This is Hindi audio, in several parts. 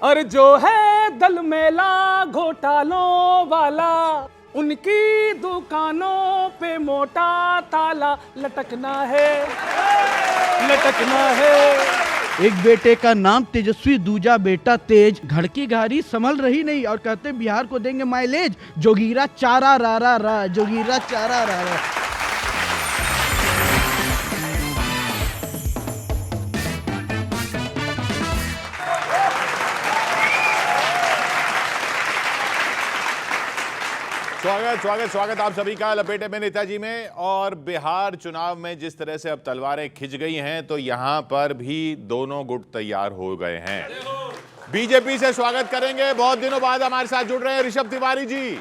और जो है दल मेला घोटालों वाला, उनकी दुकानों पे मोटा ताला लटकना है, लटकना है। एक बेटे का नाम तेजस्वी, दूजा बेटा तेज। घर की गाड़ी संभल रही नहीं और कहते बिहार को देंगे माइलेज। जोगीरा चारा रा रा रा, जोगीरा चारा रा रा। स्वागत स्वागत स्वागत आप सभी का लपेटे में नेताजी में। और बिहार चुनाव में जिस तरह से अब तलवारें खिंच गई हैं, तो यहां पर भी दोनों गुट तैयार हो गए हैं। बीजेपी से स्वागत करेंगे, बहुत दिनों बाद हमारे साथ जुड़ रहे हैं ऋषभ तिवारी जी।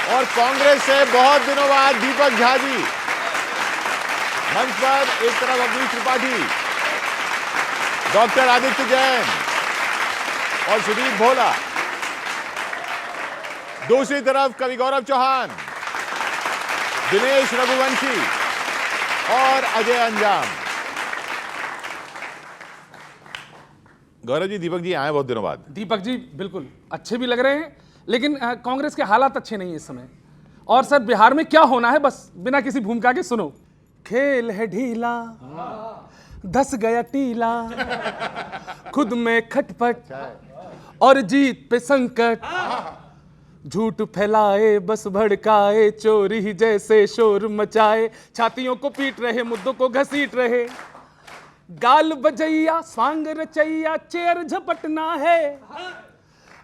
और कांग्रेस से बहुत दिनों बाद दीपक झा जी। मंच पर एक तरफ अवनीश त्रिपाठी, डॉक्टर आदित्य जैन और सुदीप भोला, दूसरी तरफ कवि गौरव चौहान, दिनेश रघुवंशी और अजय अंजाम। गौरव जी, दीपक जी आए बहुत दिनों बाद। दीपक जी बिल्कुल अच्छे भी लग रहे हैं, लेकिन कांग्रेस के हालात अच्छे नहीं है इस समय। और सर बिहार में क्या होना है, बस बिना किसी भूमिका के सुनो। खेल है ढीला, धस गया टीला, खुद में खटपट और जीत पे संकट। झूठ फैलाए बस भड़काए, चोरी ही जैसे शोर मचाए। छातियों को पीट रहे, मुद्दों को घसीट रहे। गाल बजैया स्वांग रचैया, चेयर झपटना है।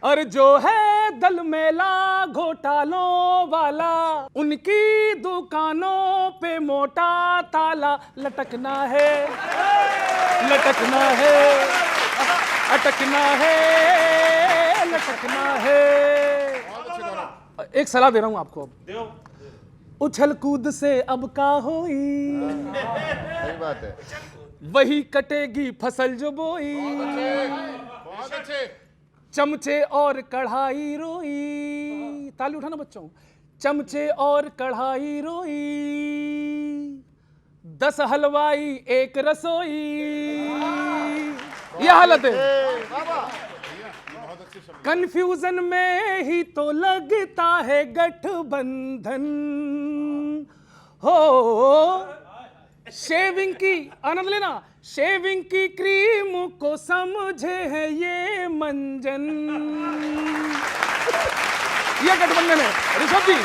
और जो है दल मेला घोटालों वाला, उनकी दुकानों पे मोटा ताला लटकना है, लटकना है, अटकना है, लटकना है। एक सलाह दे रहा हूं आपको, अब उछल कूद से अब का होई, सही बात है, वही कटेगी फसल जो बोई। बहुत अच्छे। चमचे और कढ़ाई रोई, ताली उठाना बच्चों। चमचे और कढ़ाई रोई, 10 हलवाई एक रसोई। यह हालत है। कंफ्यूजन में ही तो लगता है गठबंधन हो। शेविंग की आनंद लेना, शेविंग की क्रीम को समझे है ये मंजन। ये गठबंधन है ऋषभ जी,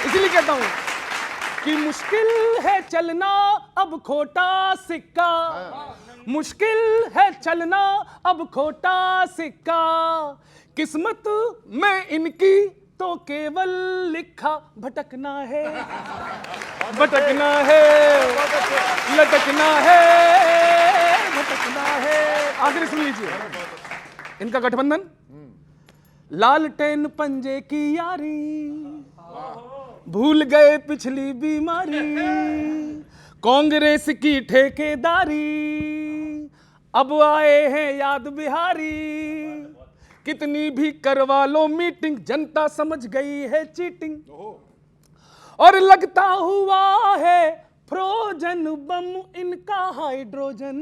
इसीलिए कहता हूं कि मुश्किल है चलना अब खोटा सिक्का, मुश्किल है चलना अब खोटा सिक्का। किस्मत में इनकी तो केवल लिखा भटकना है, भटकना है, लटकना है, भटकना है। आखिरी सुन लीजिए इनका गठबंधन। लालटेन पंजे की यारी, भूल गए पिछली बीमारी। कांग्रेस की ठेकेदारी, अब आए हैं याद बिहारी। कितनी भी करवा लो मीटिंग, जनता समझ गई है चीटिंग। और लगता हुआ है फ्रोजन बम इनका हाइड्रोजन।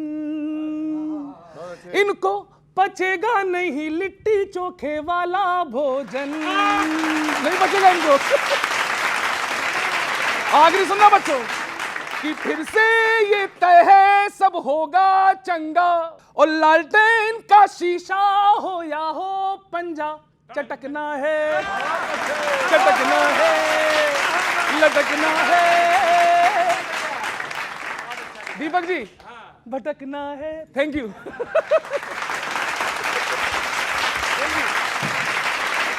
इनको पचेगा नहीं लिट्टी चोखे वाला भोजन, नहीं बचेगा इनको। आखिरी सुनना बच्चों कि फिर से ये तय है सब होगा चंगा। और लालटेन का शीशा हो या हो पंजा, चटकना है, चटकना है, लटकना है। दीपक जी भटकना है। Thank you.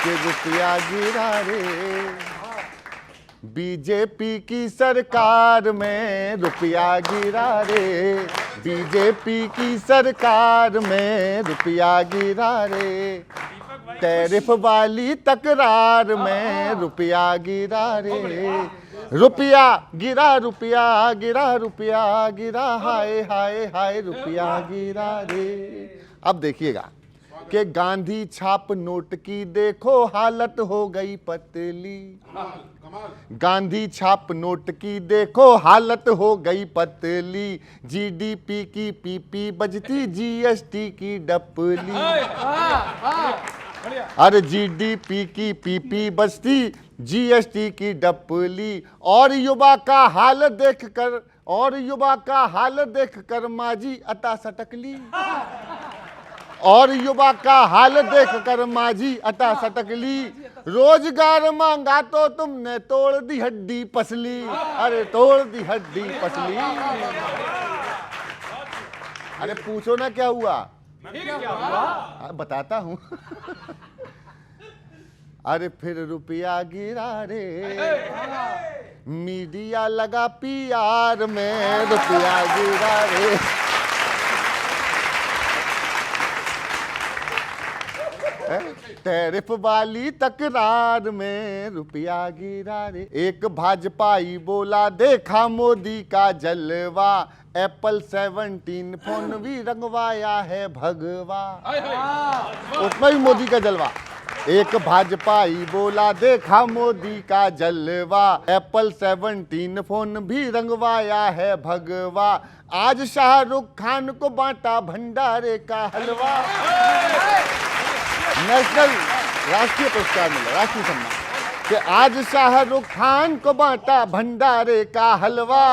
कि रुपया गिरा रे बीजेपी की सरकार में, रुपया गिरा रे बीजेपी की सरकार में, रुपया गिरा रे टैरिफ वाली तकरार में, रुपया गिरा रे। रुपया गिरा, रुपया गिरा, रुपया गिरा, हाय हाय हाय रुपया गिरा रे। अब देखिएगा कि गांधी छाप नोट की देखो हालत हो गई पतली। गांधी छाप नोट की देखो हालत हो गई पतली, जीडीपी की पीपी बजती जीएसटी की डपली। अरे जीडीपी की पीपी बजती जीएसटी की डपली, और युवा का हाल देखकर माझी अता सटकली, और युवा का हाल देखकर माझी अता सटकली। रोजगार मांगा तो तुमने तोड़ दी हड्डी पसली, अरे तोड़ दी हड्डी पसली। अरे पूछो ना क्या हुआ, बताता हूं। अरे फिर रुपया गिरा रे, मीडिया लगा पीआर में, रुपया गिरा रे। टैरिफ वाली तकरार में रुपया गिरा रे। एक भाजपाई बोला देखा मोदी का जलवा, एप्पल 17 फोन भी रंगवाया है भगवा। उसमें भी मोदी का जलवा। एक भाजपाई बोला देखा मोदी का जलवा, एप्पल 17 फोन भी रंगवाया है भगवा। आज शाहरुख खान को बांटा भंडारे का हलवा। नेशनल राष्ट्रीय पुरस्कार मिला, राष्ट्रीय सम्मान, कि आज शाहरुख खान को बांटा भंडारे का हलवा।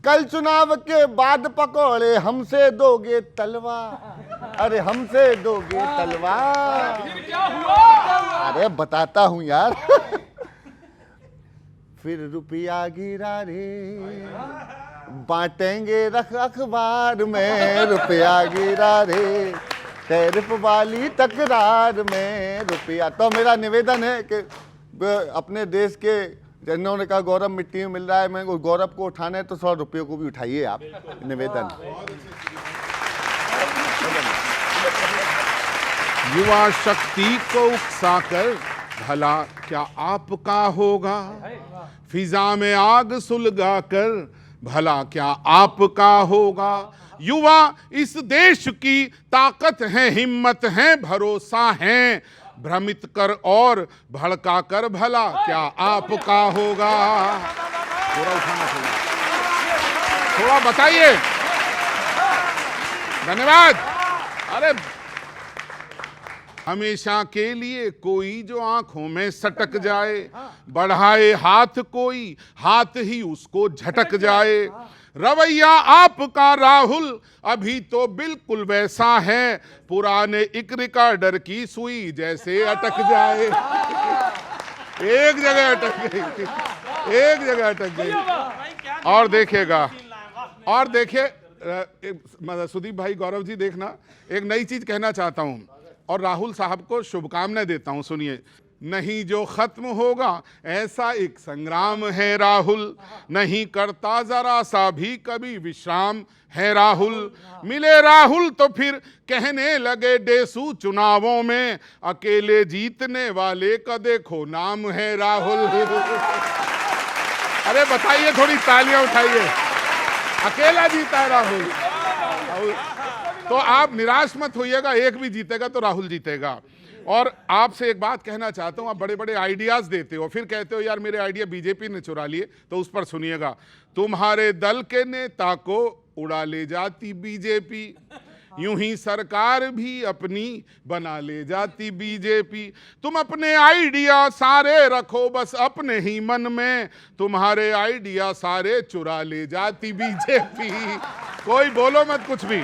कल चुनाव के बाद पकौड़े हमसे दोगे तलवा, अरे हमसे दोगे तलवा। अरे बताता हूं यार। फिर रुपया गिरा रे, बांटेंगे रख अखबार में, रुपया गिरा रे। टैरिफ वाली तकरार में रुपया। तो मेरा निवेदन है कि अपने देश के जिन्होंने कहा गौरव मिट्टी में मिल रहा है, मैं उस गौरव को उठाना है तो 100 रुपये को भी उठाइए आप, निवेदन। युवा शक्ति को उकसाकर भला क्या आपका होगा, फिजा में आग सुलगाकर भला क्या आपका होगा। युवा इस देश की ताकत है, हिम्मत है, भरोसा है, भ्रमित कर और भड़का कर भला क्या आपका होगा। थोड़ा बताइए। धन्यवाद। अरे हमेशा के लिए कोई जो आंखों में सटक जाए, बढ़ाए हाथ कोई, हाथ ही उसको झटक जाए। रवैया आपका राहुल अभी तो बिल्कुल वैसा है, पुराने एक रिकॉर्डर की सुई जैसे अटक जाए। एक जगह अटक गई, एक जगह अटक गई। और देखिएगा, और देखिए सुदीप भाई, गौरव जी, देखना, एक नई चीज कहना चाहता हूं और राहुल साहब को शुभकामनाएं देता हूं। सुनिए, नहीं जो खत्म होगा ऐसा एक संग्राम है राहुल, नहीं करता जरा सा भी कभी विश्राम है राहुल। मिले राहुल तो फिर कहने लगे डेसू चुनावों में, अकेले जीतने वाले का देखो नाम है राहुल। अरे बताइए, थोड़ी तालियां उठाइए। अकेला जीता है राहुल। तो आप निराश मत होइएगा, एक भी जीतेगा तो राहुल जीतेगा। और आपसे एक बात कहना चाहता हूं, आप बड़े बड़े आइडियाज देते हो, फिर कहते हो यार मेरे आइडिया बीजेपी ने चुरा लिए, तो उस पर सुनिएगा। तुम्हारे दल के नेता को उड़ा ले जाती बीजेपी, यूं ही सरकार भी अपनी बना ले जाती बीजेपी। तुम अपने आइडिया सारे रखो बस अपने ही मन में, तुम्हारे आइडिया सारे चुरा ले जाती बीजेपी। कोई बोलो मत कुछ भी।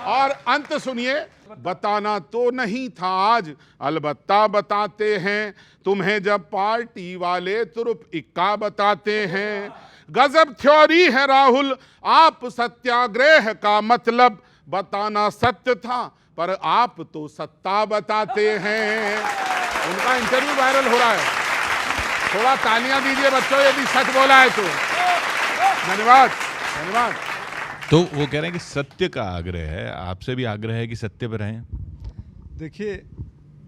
और अंत सुनिए, बताना तो नहीं था आज, अलबत्ता बताते हैं तुम्हें जब पार्टी वाले तुरुप इक्का बताते हैं। गजब थ्योरी है राहुल, आप सत्याग्रह का मतलब बताना सत्य था पर आप तो सत्ता बताते हैं। उनका इंटरव्यू वायरल हो रहा है, थोड़ा तालियां दीजिए बच्चों यदि सच बोला है तो। धन्यवाद, धन्यवाद। तो वो कह रहे हैं कि सत्य का आग्रह है, आपसे भी आग्रह है कि सत्य पर रहें। देखिए,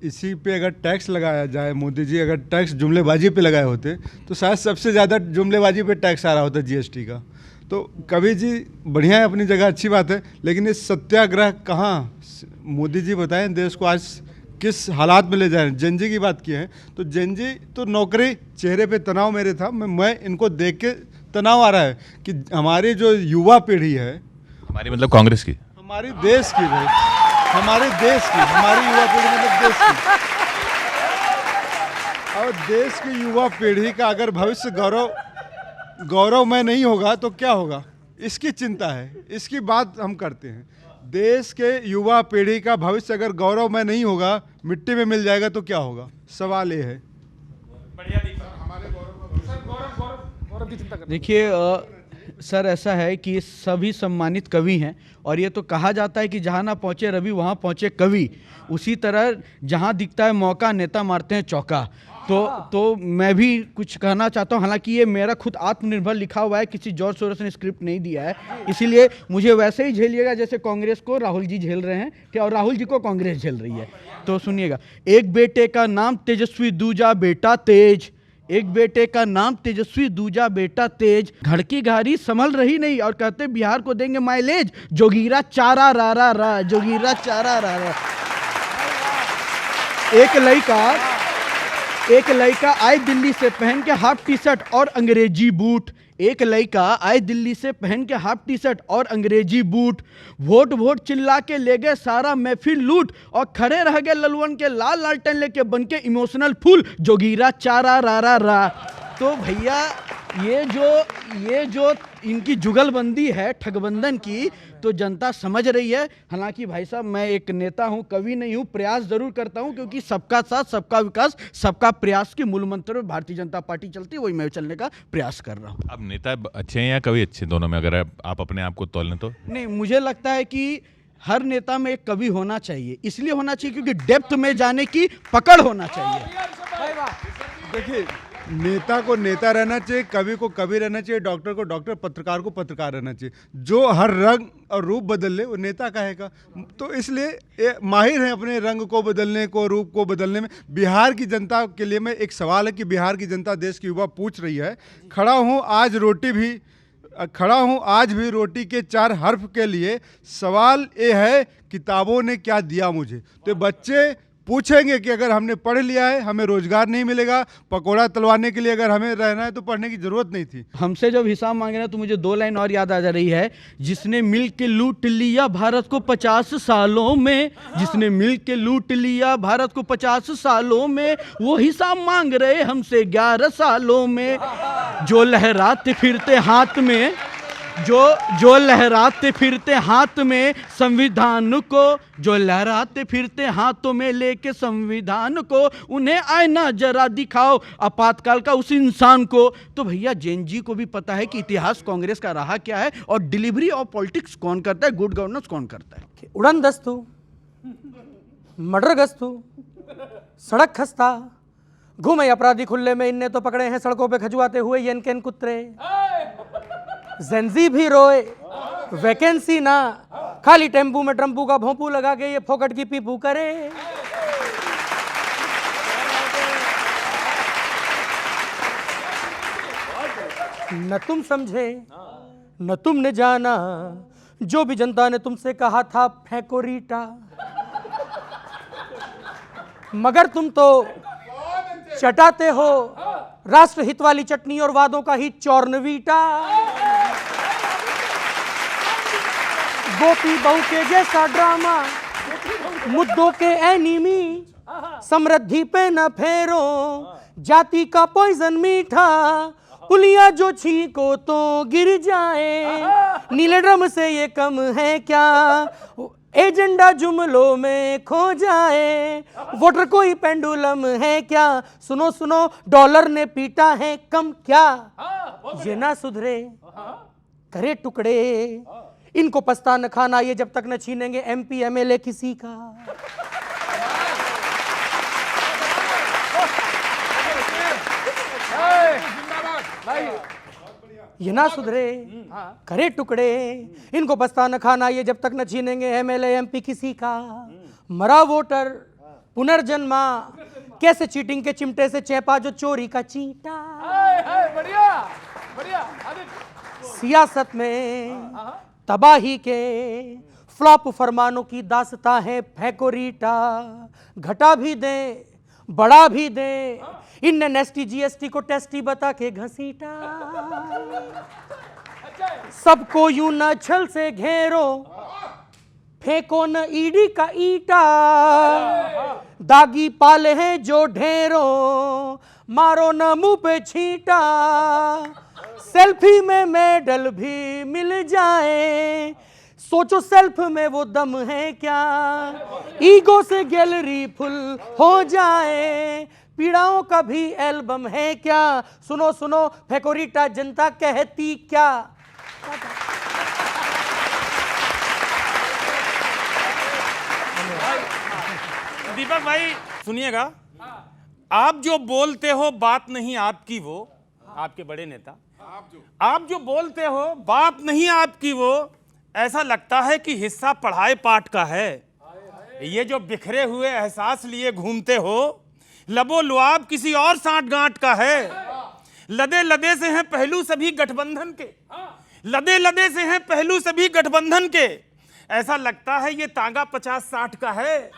इसी पे अगर टैक्स लगाया जाए, मोदी जी अगर टैक्स जुमलेबाजी पे लगाए होते तो शायद सबसे ज़्यादा जुमलेबाजी पे टैक्स आ रहा होता जीएसटी का। तो कभी जी बढ़िया है, अपनी जगह अच्छी बात है, लेकिन ये सत्याग्रह कहाँ, मोदी जी बताएं देश को आज किस हालात में ले जा रहे हैं। जेनजी की बात की है तो जेनजी तो नौकरी, चेहरे पे तनाव मेरे था, मैं इनको देख के तनाव आ रहा है कि हमारी जो युवा पीढ़ी है, हमारी मतलब कांग्रेस की, हमारी देश की भाई, हमारे देश की, हमारी युवा पीढ़ी मतलब देश की, और देश की युवा पीढ़ी का अगर भविष्य गौरवमय नहीं होगा तो क्या होगा, इसकी चिंता है, इसकी बात हम करते हैं। देश के युवा पीढ़ी का भविष्य अगर गौरवमय नहीं होगा, मिट्टी में मिल जाएगा तो क्या होगा, सवाल ये है। गौरव की चिंता कर। देखिए सर, ऐसा है कि सभी सम्मानित कवि हैं और ये तो कहा जाता है कि जहाँ ना पहुँचे रवि वहाँ पहुँचे कवि। उसी तरह जहाँ दिखता है मौका नेता मारते हैं चौका। तो मैं भी कुछ कहना चाहता हूँ, हालांकि ये मेरा खुद आत्मनिर्भर लिखा हुआ है, किसी जॉर्ज सोरोस ने स्क्रिप्ट नहीं दिया है, इसीलिए मुझे वैसे ही झेलिएगा जैसे कांग्रेस को राहुल जी झेल रहे हैं कि और राहुल जी को कांग्रेस झेल रही है। तो सुनिएगा, एक बेटे का नाम तेजस्वी दूजा बेटा तेज, एक बेटे का नाम तेजस्वी दूजा बेटा तेज, घर की गाड़ी संभल रही नहीं और कहते बिहार को देंगे माइलेज, जोगीरा चारा रा रा रा, जोगीरा चारा रा रा। एक लड़का आए दिल्ली से पहन के हाफ टी शर्ट और अंग्रेजी बूट, एक लड़का आए दिल्ली से पहन के हाफ टी शर्ट और अंग्रेजी बूट, वोट वोट चिल्ला के ले गए सारा महफिल लूट और खड़े रह गए ललवन के लाल लालटेन लेके बन के इमोशनल फूल, जोगीरा चारा रा रा रा। तो भैया ये जो इनकी जुगलबंदी है ठगबंधन की, तो जनता समझ रही है। हालांकि भाई साहब, मैं एक नेता हूं, कवि नहीं हूं, प्रयास जरूर करता हूं, क्योंकि सबका साथ सबका विकास सबका प्रयास के मूल मंत्र में भारतीय जनता पार्टी चलती है, वही मैं चलने का प्रयास कर रहा हूं। अब नेता अच्छे हैं या कवि अच्छे, दोनों में अगर आप अपने आप को तोलें तो? नहीं, मुझे लगता है कि हर नेता में एक कवि होना चाहिए, इसलिए होना चाहिए क्योंकि डेप्थ में जाने की पकड़ होना चाहिए। देखिए, नेता को नेता रहना चाहिए, कवि को कवि रहना चाहिए, डॉक्टर को डॉक्टर, पत्रकार को पत्रकार रहना चाहिए। जो हर रंग और रूप बदल ले वो नेता कहेगा। तो इसलिए ये माहिर हैं अपने रंग को बदलने को, रूप को बदलने में। बिहार की जनता के लिए मैं एक सवाल है कि बिहार की जनता, देश की युवा पूछ रही है, खड़ा हूँ आज भी रोटी के 4 हर्फ के लिए। सवाल ये है, किताबों ने क्या दिया मुझे। तो बच्चे पूछेंगे कि अगर हमने पढ़ लिया है, हमें रोजगार नहीं मिलेगा, पकोड़ा तलवाने के लिए अगर हमें रहना है तो पढ़ने की जरूरत नहीं थी। हमसे जब हिसाब मांगे ना, तो मुझे 2 लाइन और याद आ जा रही है। जिसने मिल के लूट लिया भारत को 50 सालों में, जिसने मिल के लूट लिया भारत को 50 सालों में, वो हिसाब मांग रहे हमसे 11 सालों में। जो लहराते फिरते हाथ में, जो लहराते फिरते हाथ में संविधान को, जो लहराते फिरते हाथों में लेके संविधान को, उन्हें आईना जरा दिखाओ आपातकाल का उस इंसान को। तो भैया, जैन जी को भी पता है कि इतिहास कांग्रेस का रहा क्या है और डिलीवरी ऑफ पॉलिटिक्स कौन करता है, गुड गवर्नेंस कौन करता है। उड़न दस्तू, मर्डर गस्तू, सड़क खस्ता, घूमे अपराधी खुले में, इनने तो पकड़े हैं सड़कों पे खजुआते हुए येन केन कुत्रे। जेंजी भी रोए, वैकेंसी ना, खाली टेम्पू में ट्रम्पू का भोंपू लगा के ये फोकट की पीपू करे। न तुम समझे न तुमने जाना, जो भी जनता ने तुमसे कहा था फेंको रीटा, मगर तुम तो चटाते हो राष्ट्र हित वाली चटनी और वादों का ही चौरनवीटा। गोपी बहू के जैसा ड्रामा, मुद्दों के एनीमी, समृद्धि पे न फेरो, जाति का पॉइजन मीठा, पुलिया जो छींको तो गिर जाए, नीले ड्रम से ये कम है क्या, एजेंडा जुमलों में खो जाए, वोटर कोई पेंडुलम है क्या, सुनो सुनो डॉलर ने पीटा है कम क्या, ये ना सुधरे करे टुकड़े, इनको पछता न खाना ये जब तक न छीनेंगे MP MLA किसी का। ये ना सुधरे करे टुकड़े, इनको बस्ता न खाना ये जब तक न छीनेंगे MLA MP किसी का। मरा वोटर पुनर्जन्मा, कैसे चीटिंग के चिमटे से चेपा जो चोरी का चींटा। बढ़िया बढ़िया। सियासत में तबाही के फ्लॉप फरमानों की दास्तां है फैकोरीटा, घटा भी दे बढ़ा भी दे, इन नेस्टी जीएसटी को टेस्टी बता के घसीटा। सबको यूं न छल से घेरो, फेंको न ईडी का ईटा, दागी पाले हैं जो ढेरों, मारो न मुंह पे छींटा। सेल्फी में मेडल भी मिल जाए, सोचो सेल्फ में वो दम है क्या, ईगो से गैलरी फुल हो जाए, पीड़ाओं का भी एल्बम है क्या। सुनो सुनो फेकोरीटा जनता कहती क्या। दीपक भाई सुनिएगा, आप जो बोलते हो बात नहीं आपकी, वो आपके बड़े नेता, आप जो बोलते हो बात नहीं आपकी, वो ऐसा लगता है कि हिस्सा पढ़ाए पाठ का है। ये जो बिखरे हुए एहसास लिए घूमते हो, लबो लुआब किसी और सांठ-गांठ का है। लदे लदे से हैं पहलू सभी गठबंधन के, लदे लदे से हैं पहलू सभी गठबंधन के। ऐसा लगता है ये तांगा 50-60 का है,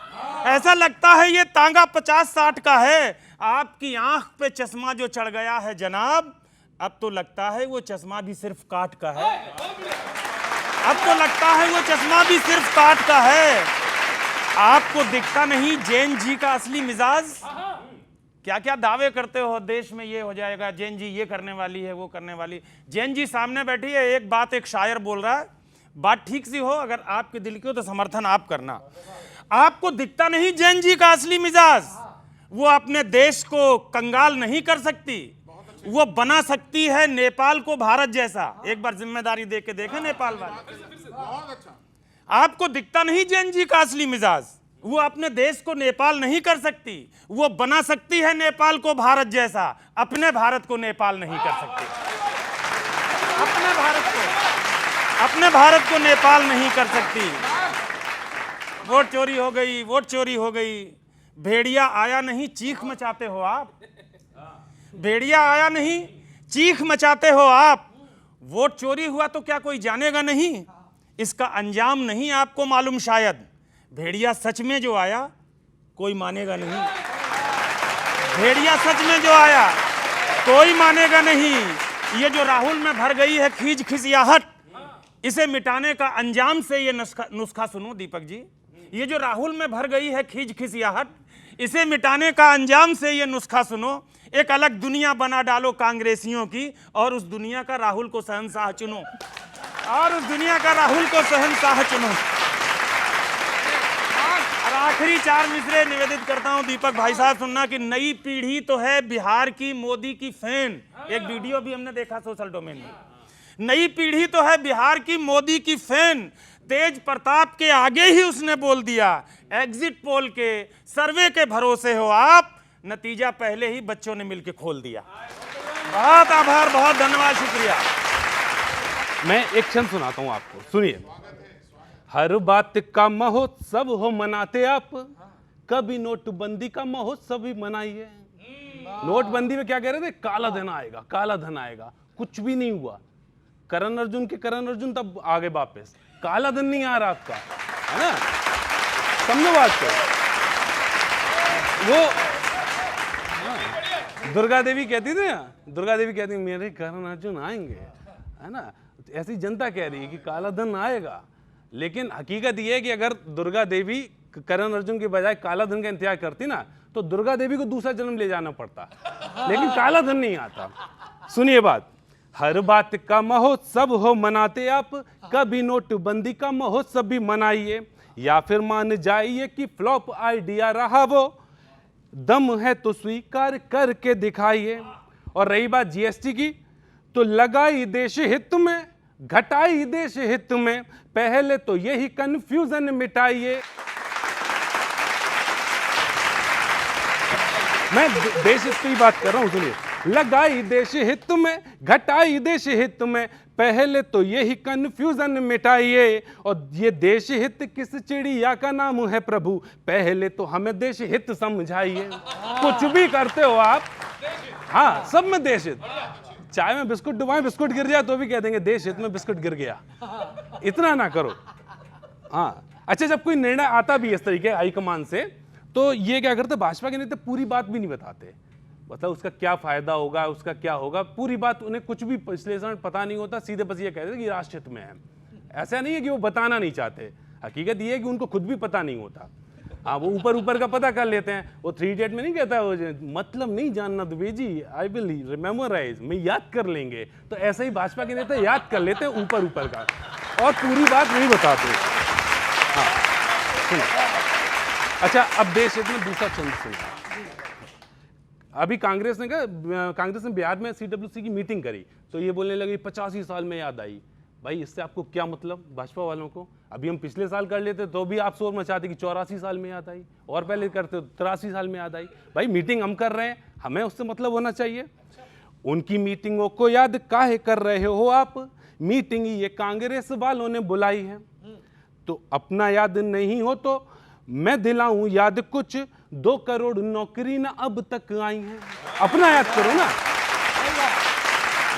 ऐसा लगता है ये तांगा 50-60 का है। आपकी आंख पे चश्मा जो चढ़ गया है जनाब, अब तो लगता है वो चश्मा भी सिर्फ काट का है, अब तो लगता है वो चश्मा भी सिर्फ काट का है। आपको दिखता नहीं जैन जी का असली मिजाज, क्या क्या दावे करते हो, देश में ये हो जाएगा, जैन जी ये करने वाली है, वो करने वाली। जैन जी सामने बैठी है, एक बात एक शायर बोल रहा है, बात ठीक सी हो, अगर आपके दिल की हो तो समर्थन आप करना। आपको दिखता नहीं जैन जी का असली मिजाज, वो अपने देश को कंगाल नहीं कर सकती, वो बना सकती है नेपाल को भारत जैसा। एक बार जिम्मेदारी दे के देखें नेपाल वाले। आपको दिखता नहीं जैन जी का असली मिजाज, वो अपने देश को नेपाल नहीं कर सकती, वो बना सकती है नेपाल को भारत जैसा, अपने भारत को नेपाल नहीं कर सकती, अपने भारत को नेपाल नहीं कर सकती। वोट चोरी हो गई, वोट चोरी हो गई। भेड़िया आया नहीं चीख मचाते हो आप, भेड़िया आया नहीं चीख मचाते हो आप। वोट चोरी हुआ तो क्या कोई जानेगा नहीं, इसका अंजाम नहीं आपको मालूम शायद। भेड़िया सच में जो आया कोई मानेगा नहीं, भेड़िया सच में जो आया कोई मानेगा नहीं। ये जो राहुल में भर गई है खींच खिसियाहट, इसे मिटाने का अंजाम से ये नुस्खा सुनो दीपक जी। ये जो राहुल में भर गई है खींच खिसियाहट, इसे मिटाने का अंजाम से ये नुस्खा सुनो। एक अलग दुनिया बना डालो कांग्रेसियों की, और उस दुनिया का राहुल को शहंशाह चुनो, और उस दुनिया का राहुल को शहंशाह चुनो। और आखिरी 4 मिसरे निवेदित करता हूं दीपक भाई साहब, सुनना कि नई पीढ़ी तो है बिहार की मोदी की फैन। एक वीडियो भी हमने देखा सोशल डोमेन में। नई पीढ़ी तो है बिहार की मोदी की फैन, तेज प्रताप के आगे ही उसने बोल दिया। एग्जिट पोल के सर्वे के भरोसे हो आप, नतीजा पहले ही बच्चों ने मिलकर खोल दिया। बहुत आभार, बहुत धन्यवाद, शुक्रिया। मैं एक क्षण सुनाता हूं आपको, सुनिए। हर बात का महोत्सव हो मनाते आप, कभी नोटबंदी का महोत्सव भी मनाइए। नोटबंदी में क्या कह रहे थे, काला धन आएगा, काला धन आएगा, कुछ भी नहीं हुआ। करण अर्जुन के करण अर्जुन तब आगे वापस, काला धन नहीं आ रहा आपका, है ना, समझो बात को। वो दुर्गा देवी कहती थी ना, दुर्गा देवी कहती मेरे करण अर्जुन आएंगे, है ना, ऐसी जनता कह रही है कि काला धन आएगा। लेकिन हकीकत यह है कि अगर दुर्गा देवी करण अर्जुन के बजाय काला धन का इंतजार करती ना, तो दुर्गा देवी को दूसरा जन्म ले जाना पड़ता, लेकिन काला धन नहीं आता। सुनिए बात, हर बात का महोत्सव हो मनाते आप, कभी नोटबंदी का महोत्सव भी मनाइए, या फिर मान जाइए कि फ्लॉप आइडिया रहा वो, दम है तो स्वीकार करके दिखाइए। और रही बात जीएसटी की, तो लगाई देश हित में, घटाई देश हित में, पहले तो यही कंफ्यूजन मिटाइए। मैं देश हित की बात कर रहा हूं, सुनिए। लगाई देश हित में, घटाई देश हित में, पहले तो यही कंफ्यूजन मिटाइए। और ये देश हित किस चिड़िया का नाम है प्रभु, पहले तो हमें देश हित समझाइए। कुछ भी करते हो आप, हाँ, सब में देश हित। चाय में बिस्कुट डुबाएं, बिस्कुट गिर जाए तो भी कह देंगे देश हित में बिस्कुट गिर गया। इतना ना करो। हाँ अच्छा, जब कोई निर्णय आता भी इस तरीके हाईकमान से, तो ये क्या करते, भाजपा के नेता पूरी बात भी नहीं बताते, मतलब उसका क्या फायदा होगा, उसका क्या होगा, पूरी बात उन्हें कुछ भी विश्लेषण पता नहीं होता, सीधे बस ये कहते कि राष्ट्र हित में है। ऐसा नहीं है कि वो बताना नहीं चाहते, हकीकत ये है कि उनको खुद भी पता नहीं होता। हाँ, वो ऊपर ऊपर का पता कर लेते हैं। वो 3 इडियट में नहीं कहता वो मतलब नहीं जानना दुबे जी, आई विल रिमेमोराइज, मैं याद कर लेंगे। तो ऐसे ही भाजपा के नेता याद कर लेते हैं ऊपर ऊपर का और पूरी बात नहीं बताते। हाँ अच्छा, अब देश हित में दूसरा चंद सिंह, अभी कांग्रेस ने बिहार में CWC की मीटिंग करी तो ये बोलने लगे 85 साल में याद आई। भाई इससे आपको क्या मतलब भाजपा वालों को? अभी हम पिछले साल कर लेते तो भी आप शोर मचाते कि 84 साल में याद आई, और पहले करते तो 83 साल में याद आई। भाई मीटिंग हम कर रहे हैं, हमें उससे मतलब होना चाहिए। उनकी मीटिंगों को याद काहे कर रहे हो आप? मीटिंग ये कांग्रेस वालों ने बुलाई है, तो अपना याद नहीं हो तो मैं दिलाऊं याद कुछ, 2 करोड़ नौकरी ना अब तक आई हैं। अपना याद करो ना,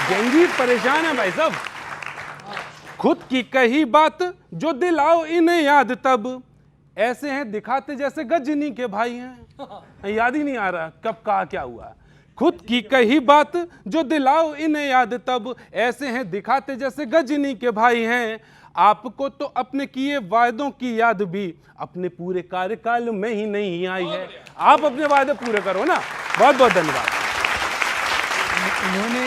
जंगीर परेशान है भाई साहब। खुद की कही बात जो दिलाओ इन्हें याद, तब ऐसे हैं दिखाते जैसे गजनी के भाई हैं। याद ही नहीं आ रहा कब कहा क्या हुआ। खुद की कही बात जो दिलाओ इन्हें याद, तब ऐसे हैं दिखाते जैसे गजनी के भाई हैं। आपको तो अपने किए वायदों की याद भी अपने पूरे कार्यकाल में ही नहीं आई है। आप अपने वायदे पूरे करो ना। बहुत बहुत धन्यवाद। उन्होंने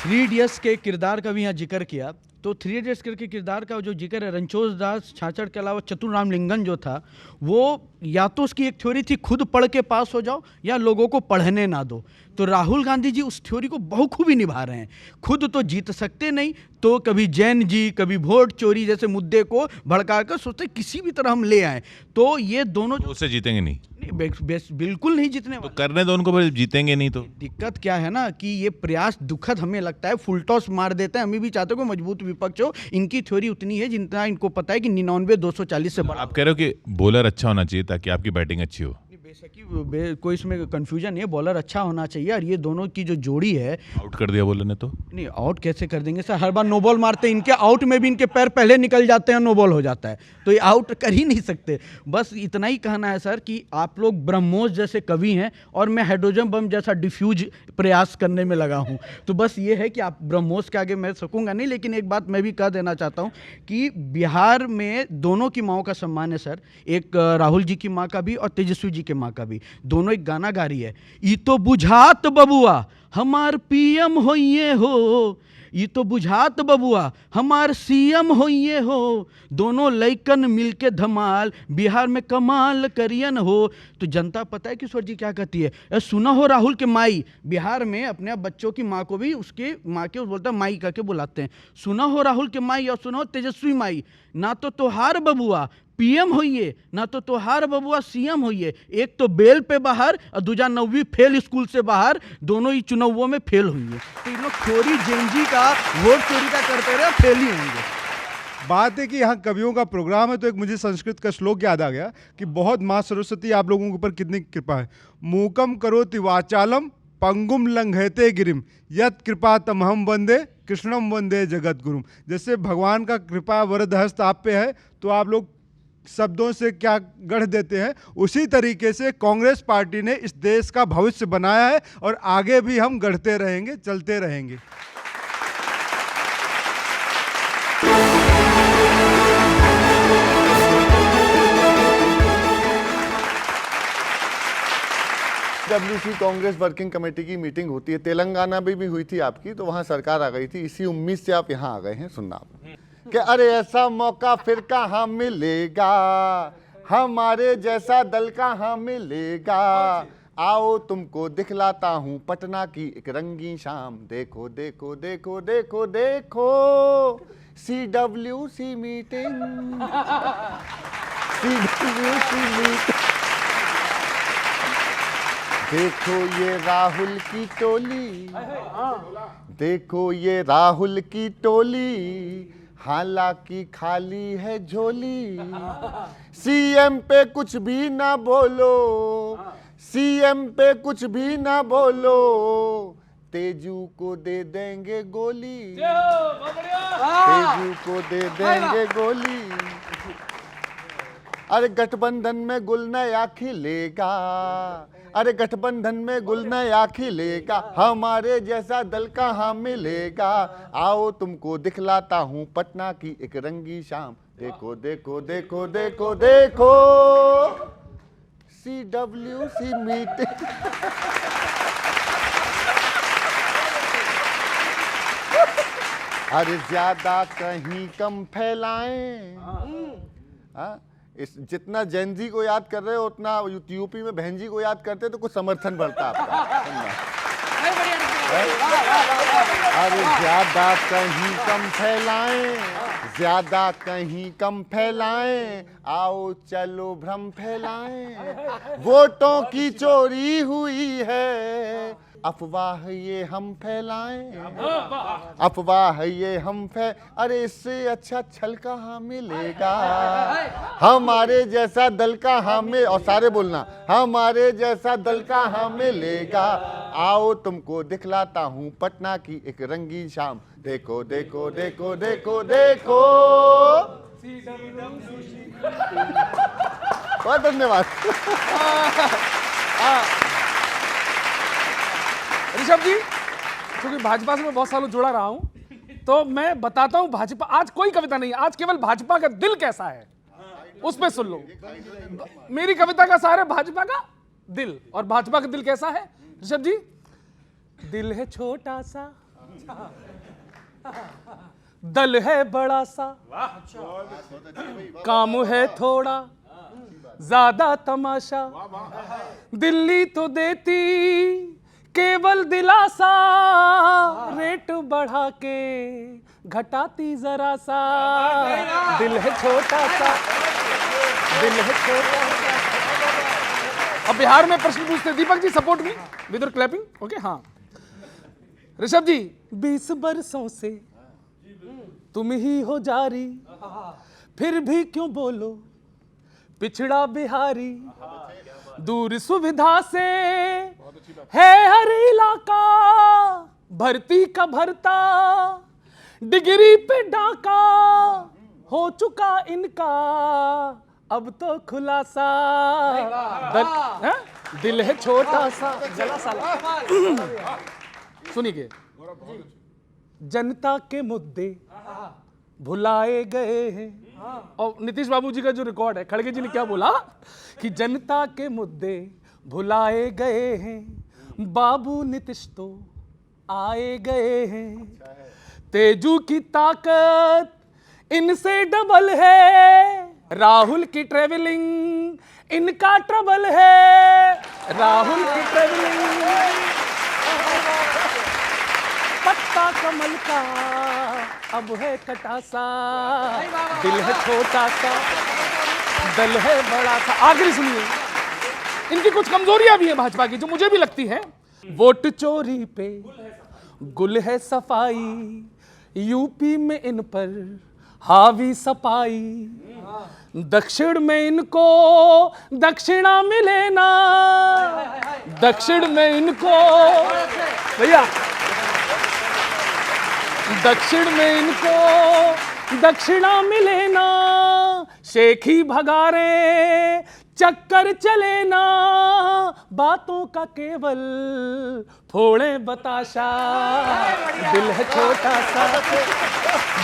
3 इडियट्स के किरदार का भी यहाँ जिक्र किया, तो 3 इडियट्स के किरदार का जो जिक्र है, रणछोड़ दास छाछड़ के अलावा चतुर रामलिंगन जो था, वो या तो उसकी एक थ्योरी थी खुद पढ़ के पास हो जाओ या लोगों को पढ़ने ना दो। तो राहुल गांधी जी उस थ्योरी को बहुखूबी निभा रहे हैं। खुद तो जीत सकते नहीं, तो कभी जैन जी, कभी वोट चोरी जैसे मुद्दे को भड़का कर सोचते किसी भी तरह हम ले आए। तो ये दोनों उससे जीतेंगे नहीं, बिल्कुल नहीं जीतने तो करने दो उनको, जीतेंगे नहीं तो। दिक्कत क्या है ना कि ये प्रयास दुखद हमें लगता है, फुल टॉस मार देते हैं। हम भी चाहते हैं कोई मजबूत विपक्ष हो। इनकी थ्योरी उतनी है जितना इनको पता है कि 99 240 से बड़ा। आप कह रहे हो कि बॉलर अच्छा होना चाहिए ताकि आपकी बैटिंग अच्छी हो। कोई इसमें कंफ्यूजन नहीं है, बॉलर अच्छा होना चाहिए। और ये दोनों की जो जोड़ी है, आउट कर दिया बॉलर ने तो। नहीं आउट कैसे कर देंगे सर? हर बार नो बॉल मारते हैं, इनके आउट में भी इनके पैर पहले निकल जाते हैं, नो बॉल हो जाता है, तो ये आउट कर ही नहीं सकते। बस इतना ही कहना है सर कि आप लोग ब्रह्मोस जैसे कवि हैं और मैं हाइड्रोजन बम जैसा डिफ्यूज प्रयास करने में लगा हूं। तो बस ये है कि आप ब्रह्मोस के आगे मैं सकूंगा नहीं। लेकिन एक बात मैं भी कह देना चाहता हूं कि बिहार में दोनों की माँओं का सम्मान है सर, एक राहुल जी की माँ का भी और तेजस्वी जी की माँ का भी। दोनों एक गाना गा रही है, ई तो बुझात बबुआ हमार पीएम होइए हो, ये तो बुझात बबुआ हमार सीएम होइए हो, दोनों लइकन मिलके धमाल बिहार में कमाल करियन हो। तो जनता पता है कि ईश्वर जी क्या कहती है? सुना हो राहुल के माई, बिहार में अपने बच्चों की माँ को भी उसके माँ के बोलता है माई कह के बुलाते हैं। सुना हो राहुल के माई और सुना हो तेजस्वी माई, ना तो तोहार बबुआ पीएम होइए ना तो तोहार बबुआ सीएम होइए। एक तो बेल पे बाहर और दूजा 9वीं फेल स्कूल से बाहर, दोनों ही चुनावों में फेल हुई है। तो इन लोग चोरी जेनजी का वोट चोरी का करते रहे, फेल ही होंगे। बात है कि यहाँ कवियों का प्रोग्राम है, तो एक मुझे संस्कृत का श्लोक याद आ गया कि बहुत माँ सरस्वती आप लोगों के ऊपर कितनी कृपा है। मूकम करोति वाचालम पंगुम लंघयते गिरिम यत कृपा तमहम वंदे कृष्णम वंदे जगत गुरुम। जैसे भगवान का कृपा वरद हस्त आप पे है तो आप लोग शब्दों से क्या गढ़ देते हैं, उसी तरीके से कांग्रेस पार्टी ने इस देश का भविष्य बनाया है और आगे भी हम गढ़ते रहेंगे, चलते रहेंगे। CWC कांग्रेस वर्किंग कमेटी की मीटिंग होती है, तेलंगाना में भी हुई थी आपकी, तो वहाँ सरकार आ गई थी। इसी उम्मीद से आप यहाँ आ गए हैं। सुनना आप कि अरे ऐसा मौका फिर कहाँ मिलेगा, हमारे जैसा दल कहाँ मिलेगा, आओ तुमको दिखलाता हूँ पटना की एक रंगीन शाम। देखो देखो देखो देखो देखो CWC मीटिंग, CWC मीटिंग। देखो ये राहुल की टोली, देखो ये राहुल की टोली, हालांकि खाली है झोली। सीएम पे कुछ भी ना बोलो, सीएम पे कुछ भी ना बोलो, तेजू को दे देंगे गोली, तेजू को दे देंगे गोली। अरे गठबंधन में गुल नया खिलेगा, अरे गठबंधन में गुल नया खिलेगा, हमारे जैसा दल कहाँ मिलेगा। आओ तुमको दिखलाता हूँ पटना की एक रंगी शाम, देखो देखो देखो देखो देखो CWC मीटिंग। अरे ज्यादा कहीं कम फैलाएं। इस जितना जैन जी को याद कर रहे हो उतना यूपी में बहन जी को याद करते तो कुछ समर्थन बढ़ता आपका। अरे ज्यादा कहीं कम फैलाएं, ज्यादा कहीं कम फैलाएं, आओ चलो भ्रम फैलाएं। वोटों की चोरी हुई है, अफवाह ये हम फैलाएं, अफवाह ये हम अरे इससे अच्छा छल कहाँ मिलेगा, हमारे जैसा दल कहाँ में, और सारे बोलना, हमारे जैसा दल कहाँ मिलेगा। आओ तुमको दिखलाता हूँ पटना की एक रंगीन शाम, देखो देखो देखो देखो देखो। बहुत धन्यवाद। ऋषभ जी, क्योंकि भाजपा से मैं बहुत सालों जुड़ा रहा हूं तो मैं बताता हूं भाजपा, आज कोई कविता नहीं, आज केवल भाजपा का दिल कैसा है उस पे सुन लो। मेरी कविता का सार है भाजपा का दिल, और भाजपा का दिल कैसा है ऋषभ जी? दिल है छोटा सा, दल है बड़ा सा, काम है थोड़ा ज्यादा तमाशा, दिल्ली तो देती केवल दिलासा, रेट बढ़ा के घटाती जरा सा, दिल है छोटा सा, दिल है छोटा सा। अब बिहार में प्रश्न पूछते, Deepak ji support me with your clapping, okay? हाँ ऋषभ जी, 20 बरसों से तुम ही हो जारी, फिर भी क्यों बोलो पिछड़ा बिहारी, दूर सुविधा से है हर इलाका, भर्ती का भरता डिग्री पे डाका, हो चुका इनका अब तो खुलासा, दिल है छोटा सा, जला साला। सुनिए, जनता के मुद्दे भुलाए गए हैं, और नीतीश बाबू जी का जो रिकॉर्ड है, खड़गे जी ने क्या बोला कि जनता के मुद्दे भुलाए गए हैं, बाबू नीतीश तो आए गए हैं, तेजू की ताकत इनसे डबल है, राहुल की ट्रेवलिंग इनका ट्रबल है, राहुल की ट्रेवलिंग, पत्ता कमल का अब है कटासा, दिल है छोटा सा, दल है बड़ा सा। आखिरी सुनिए, इनकी कुछ कमजोरियां भी है भाजपा की जो मुझे भी लगती है। वोट चोरी पे गुल है सफाई, यूपी में इन पर हावी सपाई, दक्षिण में इनको दक्षिणा मिले ना, दक्षिण में इनको भैया, दक्षिण में इनको दक्षिणा मिले ना, शेखी भगारे चक्कर चले ना, बातों का केवल फोड़े बताशा, दिल है छोटा सा,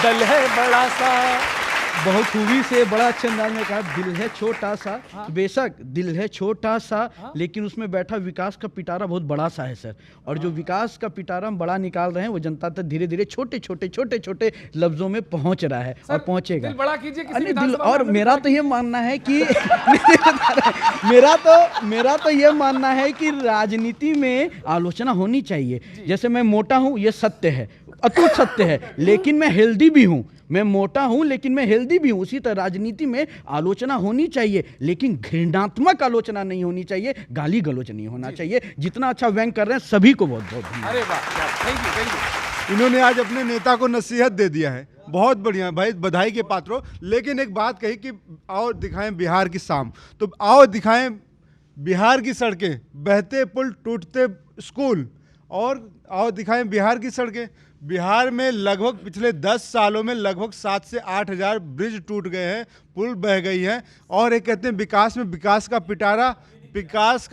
दल है बड़ा सा। बहुत खूबी से बड़ा अच्छे अंदाज में कहा, दिल है छोटा सा। बेशक दिल है छोटा सा, लेकिन उसमें बैठा विकास का पिटारा बहुत बड़ा सा है सर, और जो विकास का पिटारा हम बड़ा निकाल रहे हैं वो जनता तक धीरे धीरे छोटे छोटे छोटे छोटे लफ्जों में पहुंच रहा है और पहुंचेगा। दिल बड़ा कीजिए किसी दिल, विधानसभा और में मेरा तो ये मानना है कि मेरा तो ये मानना है कि राजनीति में आलोचना होनी चाहिए। जैसे मैं मोटा हूं, ये सत्य है, अटूट सत्य है, लेकिन मैं हेल्दी भी हूं, मैं मोटा हूं लेकिन मैं हेल्दी भी हूं। उसी तरह राजनीति में आलोचना होनी चाहिए, लेकिन घृणात्मक आलोचना नहीं होनी चाहिए, गाली गलौज नहीं होना चाहिए। जितना अच्छा व्यंग कर रहे हैं सभी को बहुत बहुत धन्यवाद। अरे वाह, थैंक यू थैंक यू। इन्होंने आज अपने नेता को नसीहत दे दिया है, बहुत बढ़िया भाई, बधाई के पात्र हो। लेकिन एक बात कही कि आओ दिखाएं बिहार की शाम, तो आओ दिखाएं बिहार की सड़कें, बहते पुल टूटते स्कूल, और आओ दिखाएं बिहार की सड़कें, बिहार में लगभग पिछले 10 सालों में लगभग 7 से 8 हज़ार ब्रिज टूट गए हैं, पुल बह गई हैं, और ये कहते हैं विकास में विकास का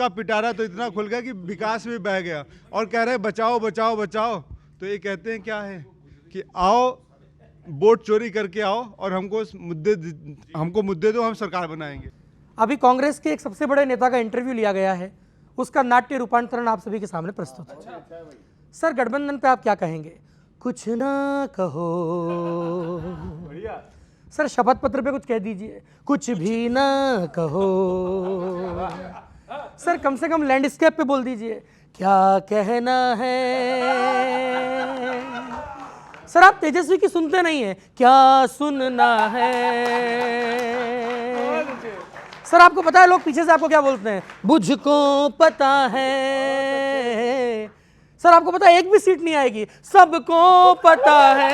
पिटारा तो इतना खुल गया कि विकास भी बह गया, और कह रहे हैं बचाओ बचाओ बचाओ। तो ये कहते हैं क्या है कि आओ वोट चोरी करके आओ और हमको मुद्दे दो, हम सरकार बनाएंगे। अभी कांग्रेस के एक सबसे बड़े नेता का इंटरव्यू लिया गया है, उसका नाट्य रूपांतरण आप सभी के सामने प्रस्तुत है। सर, गठबंधन पे आप क्या कहेंगे? कुछ ना कहो। सर, शपथ पत्र पे कुछ कह दीजिए, कुछ भी ना कहो। सर, कम से कम लैंडस्केप पे बोल दीजिए, क्या कहना है। सर, आप तेजस्वी की सुनते नहीं है, क्या सुनना है। सर, आपको पता है लोग पीछे से आपको क्या बोलते हैं? मुझको पता है। सर, आपको पता है एक भी सीट नहीं आएगी, सबको पता है।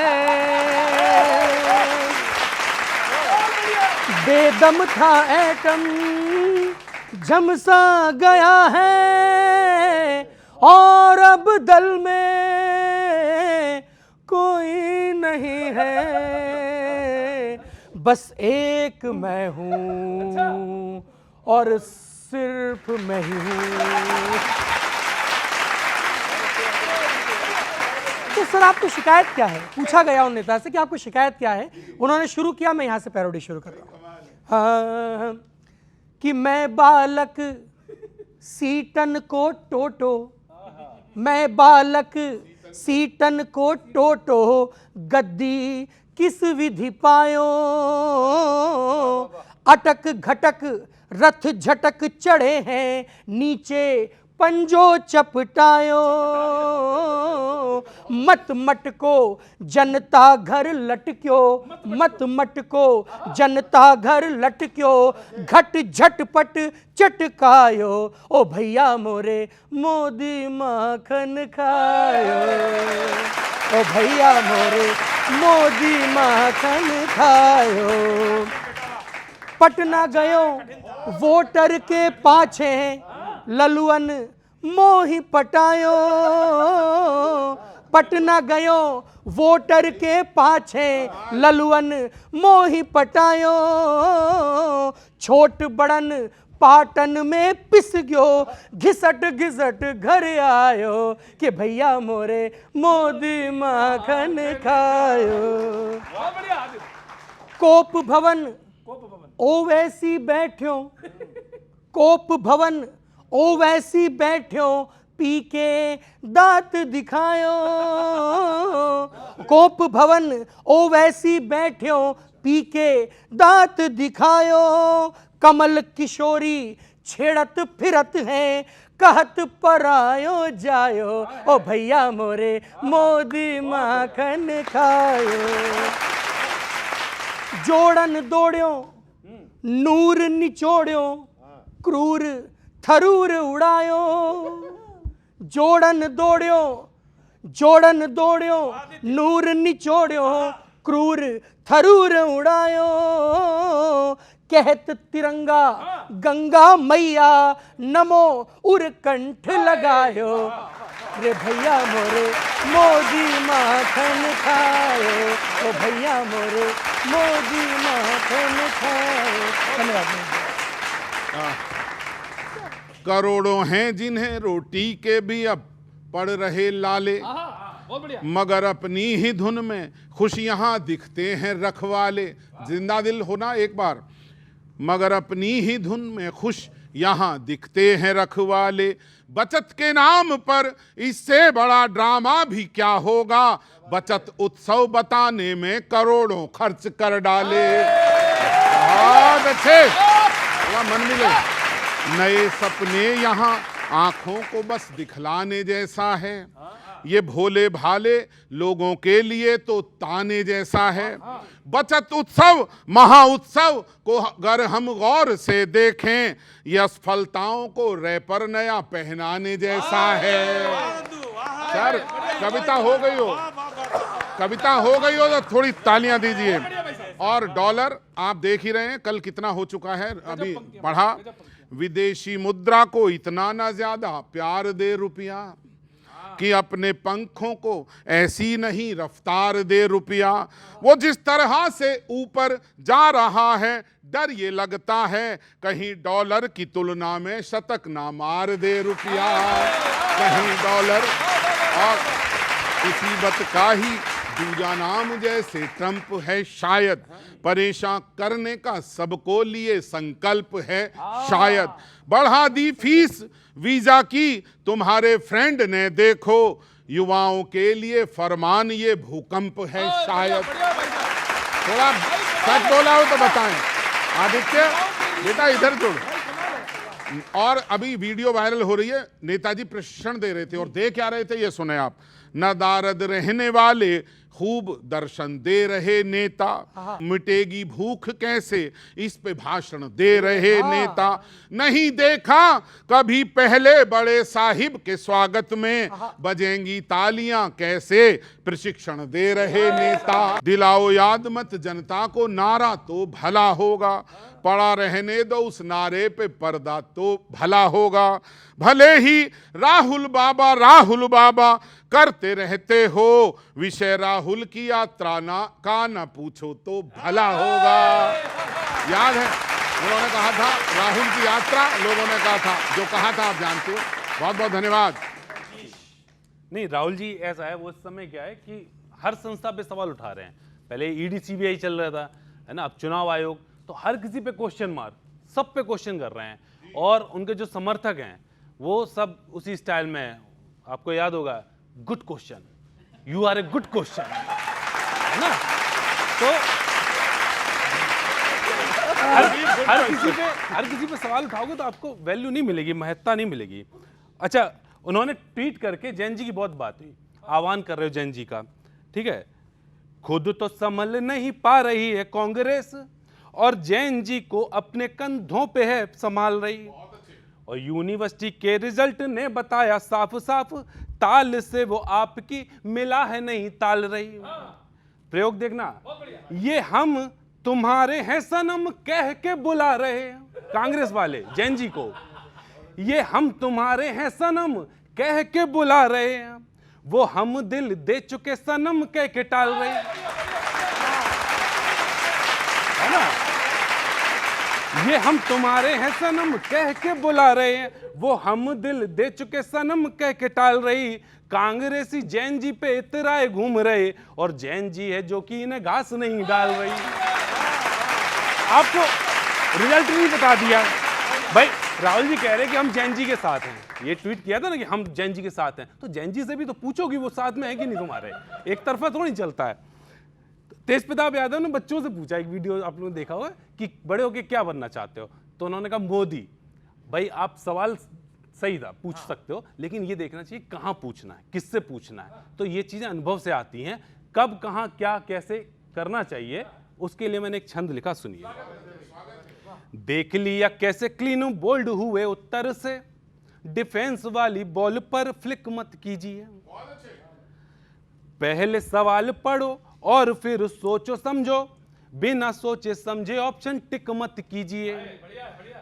बेदम था एटम, झमसा गया है, और अब दल में कोई नहीं है, बस एक मैं हूँ और सिर्फ मैं ही हूँ। तो सर, आपको शिकायत क्या है? पूछा गया उन नेता से कि आपको शिकायत क्या है। उन्होंने शुरू किया, मैं यहाँ से पैरोडी शुरू कर रहा हूँ। हाँ, कि मैं बालक सीटन को टोटो, मैं बालक सीटन को टोटो, गद्दी किस विधि पायो, अटक घटक रथ झटक चढ़े हैं, नीचे पंजो चपटायो, मत मट को जनता घर लटक्यो, मत मट को जनता घर लटक्यो, घट झटपट चटकायो, ओ भैया मोरे मोदी माखन खायो, ओ भैया मोरे मोदी माखन खायो। पटना गयो वोटर के पाछे, ललुअन मोहि पटायो, पटना गयो वोटर के पाछे, ललुअन मोहि पटायो, छोट बड़न पाटन में पिस गयो, घिसट घिसट घर आयो, कि भैया मोरे मोदी माखन खायो। कोप भवन ओवैसी बैठ्यो, कोप भवन ओवैसी बैठ्यो, पी के दांत दिखायो, कोप भवन ओवैसी बैठ्यो, पी के दांत दिखायो, कमल किशोरी छेड़त फिरत है, कहत परायो जायो, ओ भैया मोरे मोदी माखन खायो। जोड़न दौड़्यो नूर निचोड़्यो, क्रूर थरूर उड़ायो, जोड़न दौड़्यो नूर निचोड़्यो, क्रूर थरूर उड़ायो, कहत तिरंगा गंगा मैया, नमो उरकंठ लगायो, रे भैया मोरे मोदी माखन खायो, ओ भैया मोरे मोदी माखन खायो। धन्यवाद। करोड़ों हैं जिन्हें रोटी के भी अब पड़ रहे लाले, मगर अपनी ही धुन में खुश यहाँ दिखते हैं रखवाले। जिंदा दिल होना एक बार। मगर अपनी ही धुन में खुश यहाँ दिखते हैं रखवाले, बचत के नाम पर इससे बड़ा ड्रामा भी क्या होगा, बचत उत्सव बताने में करोड़ों खर्च कर डाले। बहुत अच्छे, मन मिले। नए सपने यहाँ आंखों को बस दिखलाने जैसा है, ये भोले भाले लोगों के लिए तो ताने जैसा है। बचत उत्सव महा उत्सव को अगर हम गौर से देखें, ये असफलताओं को रैपर नया पहनाने जैसा है। सर, कविता हो गई हो, कविता हो गई हो तो थोड़ी तालियां दीजिए। और डॉलर आप देख ही रहे हैं कल कितना हो चुका है, अभी बढ़ा। विदेशी मुद्रा को इतना ना ज्यादा प्यार दे रुपया, कि अपने पंखों को ऐसी नहीं रफ्तार दे रुपया। वो जिस तरह से ऊपर जा रहा है डर ये लगता है कहीं डॉलर की तुलना में शतक ना मार दे रुपया, कहीं डॉलर। और मुसीबत का ही दूजा नाम जैसे ट्रंप है शायद, परेशान करने का सबको लिए संकल्प है शायद। बढ़ा दी फीस वीजा की तुम्हारे फ्रेंड ने, देखो युवाओं के लिए फरमान ये भूकंप है शायद। थोड़ा सच बोला हो तो बताएं। आदित्य बेटा इधर जुड़। और अभी वीडियो वायरल हो रही है, नेताजी प्रशिक्षण दे रहे थे और दे क्या रहे थे ये सुने आप। नदारद रहने वाले खूब दर्शन दे रहे नेता, मिटेगी भूख कैसे इस पे भाषण दे रहे नेता। नहीं देखा कभी पहले बड़े साहिब के स्वागत में, बजेंगी तालियां कैसे प्रशिक्षण दे रहे नेता। दिलाओ याद मत जनता को नारा तो भला होगा, पड़ा रहने दो उस नारे पे पर्दा तो भला होगा। भले ही राहुल बाबा करते रहते हो, विषय राहुल की यात्रा ना पूछो तो भला होगा। याद है उन्होंने कहा था राहुल की यात्रा, लोगों ने कहा था, जो कहा था आप जानते हो। बहुत बहुत धन्यवाद। नहीं राहुल जी ऐसा है, वो इस समय क्या है कि हर संस्था पे सवाल उठा रहे हैं। पहले ईडी सीबीआई चल रहा था, है ना, अब चुनाव आयोग, तो हर किसी पे क्वेश्चन मार्क, सब पे क्वेश्चन कर रहे हैं। और उनके जो समर्थक हैं वो सब उसी स्टाइल में है। आपको याद होगा good question, you are a good question, है ना। तो हर किसी पे सवाल उठाओगे तो आपको वैल्यू नहीं मिलेगी, महत्ता नहीं मिलेगी। अच्छा, उन्होंने ट्वीट करके जैन जी की बहुत बात हुई, आह्वान कर रहे हो जैन जी का, ठीक है। खुद तो संभल नहीं पा रही है कांग्रेस, और जैन जी को अपने कंधों पे है संभाल रही। और यूनिवर्सिटी के रिजल्ट ने बताया साफ साफ, ताल से वो आपकी मिला है नहीं ताल रही। प्रयोग देखना, ये हम तुम्हारे हैं सनम कह के बुला रहे हैं, कांग्रेस वाले जैन जी को, ये हम तुम्हारे हैं सनम कह के बुला रहे हैं, वो हम दिल दे चुके सनम कह के टाल रहे हैं, है ना। ये हम तुम्हारे हैं सनम कह के बुला रहे हैं, वो हम दिल दे चुके सनम कह के टाल रही। कांग्रेसी जैन जी पे इतराए घूम रहे, और जैन जी है जो कि इन्हें घास नहीं डाल रही। आपको रिजल्ट नहीं बता दिया भाई। राहुल जी कह रहे हैं कि हम जैन जी के साथ हैं, ये ट्वीट किया था ना कि हम जैन जी के साथ हैं, तो जैन जी से भी तो पूछो कि वो साथ में है कि नहीं तुम्हारे, एक तरफा थोड़ी चलता है। तेज प्रताप यादव ने बच्चों से पूछा, एक वीडियो आप लोगों ने देखा होगा, कि बड़े होके क्या बनना चाहते हो, तो उन्होंने कहा मोदी। भाई आप सवाल सही था, पूछ सकते हो, लेकिन ये देखना चाहिए कहाँ पूछना है, किससे पूछना है। तो ये चीजें अनुभव से आती हैं, कब कहाँ क्या कैसे करना चाहिए। उसके लिए मैंने एक छंद लिखा, सुनिए। देख लिया कैसे क्लीन बोल्ड हुए उत्तर से, डिफेंस वाली बॉल पर फ्लिक मत कीजिए, पहले सवाल पढ़ो और फिर सोचो समझो, बिना सोचे समझे ऑप्शन टिक मत कीजिए।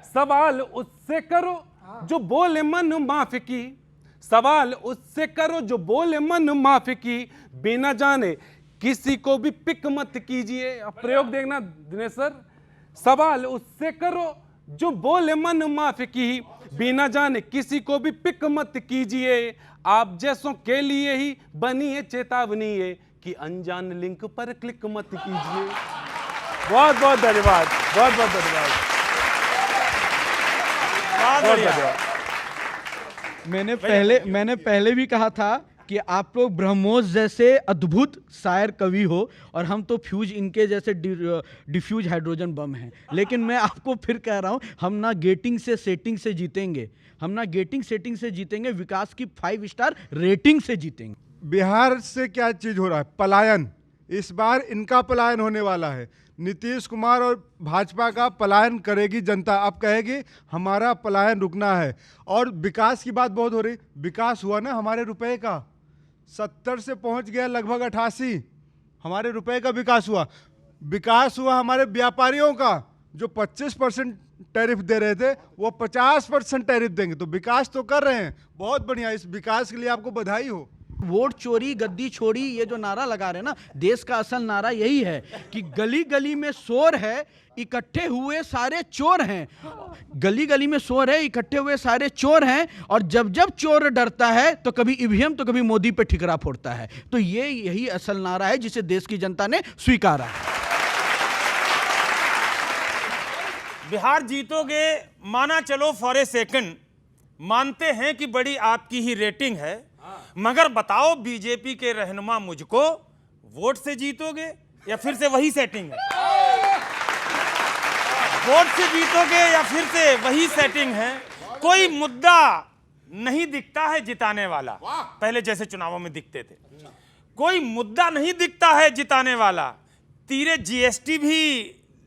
सवाल उससे करो जो बोले मन माफ की, सवाल उससे करो जो बोले मन माफ की, बिना जाने किसी को भी पिक मत कीजिए। अब प्रयोग देखना दिनेश सर, सवाल उससे करो जो बोले मन माफ की, बिना जाने किसी को भी पिक मत कीजिए। आप जैसों के लिए ही बनी है चेतावनी ये, कि अनजान लिंक पर क्लिक मत कीजिए। बहुत बहुत धन्यवाद, बहुत बहुत धन्यवाद, बहुत धन्यवाद। मैंने पहले भी कहा था कि आप लोग ब्रह्मोस जैसे अद्भुत शायर कवि हो, और हम तो फ्यूज इनके जैसे डिफ्यूज हाइड्रोजन बम हैं। लेकिन मैं आपको फिर कह रहा हूं, हम ना गेटिंग से सेटिंग से जीतेंगे, हम ना गेटिंग सेटिंग से जीतेंगे, विकास की 5 स्टार रेटिंग से जीतेंगे। बिहार से क्या चीज़ हो रहा है? पलायन। इस बार इनका पलायन होने वाला है। नीतीश कुमार और भाजपा का पलायन करेगी जनता। अब कहेगी हमारा पलायन रुकना है। और विकास की बात बहुत हो रही, विकास हुआ ना हमारे रुपए का, 70 से पहुंच गया लगभग 88, हमारे रुपए का विकास हुआ। विकास हुआ हमारे व्यापारियों का, जो 25% टैरिफ दे रहे थे वो 50% टैरिफ देंगे। तो विकास तो कर रहे हैं, बहुत बढ़िया, इस विकास के लिए आपको बधाई हो। वोट चोरी गद्दी छोड़ी ये जो नारा लगा रहे हैं ना, देश का असल नारा यही है कि गली गली में शोर है, इकट्ठे हुए सारे चोर हैं। गली गली में शोर है, इकट्ठे हुए सारे चोर हैं, और जब जब चोर डरता है तो कभी ईवीएम तो कभी मोदी पे ठिकरा फोड़ता है। तो यही असल नारा है जिसे देश की जनता ने स्वीकारा। बिहार जीतोगे माना चलो फॉर ए सेकंड, मानते हैं कि बड़ी आपकी ही रेटिंग है, मगर बताओ बीजेपी के रहनुमा मुझको, वोट से जीतोगे या फिर से वही सेटिंग है? वोट से जीतोगे या फिर से वही सेटिंग है? कोई मुद्दा नहीं दिखता है जिताने वाला, पहले जैसे चुनावों में दिखते थे। कोई मुद्दा नहीं दिखता है जिताने वाला, तीरे जीएसटी भी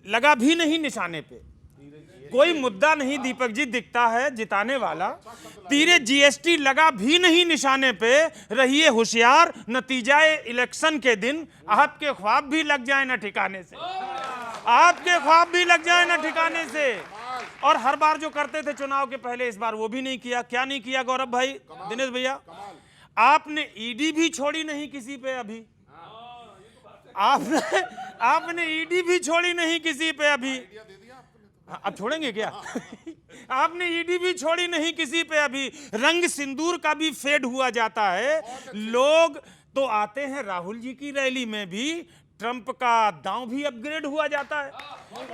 लगा भी नहीं निशाने पे। कोई मुद्दा नहीं दीपक जी दिखता है जिताने वाला, तीरे जीएसटी लगा भी नहीं निशाने पे। रहिए होशियार, नतीजाए इलेक्शन के दिन आपके ख्वाब भी लग जाए ना ठिकाने से, आपके ख्वाब भी लग जाए ना ठिकाने से। और हर बार जो करते थे चुनाव के पहले, इस बार वो भी नहीं किया। क्या नहीं किया गौरव भाई, दिनेश भैया? आपने ईडी भी छोड़ी नहीं किसी पे अभी, आपने ईडी भी छोड़ी नहीं किसी पे अभी। अब छोड़ेंगे क्या? आपने ईडी भी छोड़ी नहीं किसी पे अभी। रंग सिंदूर का भी फेड हुआ जाता है। लोग तो आते हैं राहुल जी की रैली में भी, ट्रंप का दांव भी अपग्रेड हुआ जाता है,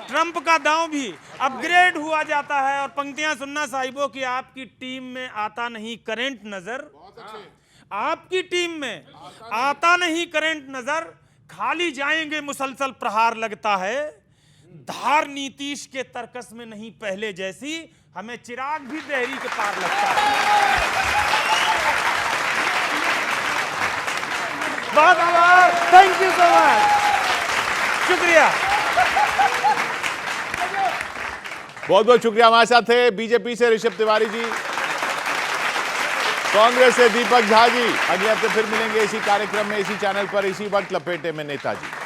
ट्रंप का दांव भी अपग्रेड हुआ जाता है। और पंक्तियां सुनना साहिबों की, आपकी टीम में आता नहीं करंट नजर, आपकी टीम में आता नहीं करंट नजर, खाली जाएंगे मुसलसल प्रहार लगता है। धार नीतीश के तर्कस में नहीं पहले जैसी, हमें चिराग भी देहरी के पार लगता है। बहुत आभार, थैंक यू सो मच, शुक्रिया। बहुत बहुत शुक्रिया। हमारे साथ थे बीजेपी से ऋषभ तिवारी जी, कांग्रेस से दीपक झा जी। अगले हफ्ते फिर मिलेंगे इसी कार्यक्रम में, इसी चैनल पर, इसी वक्त लपेटे में नेताजी।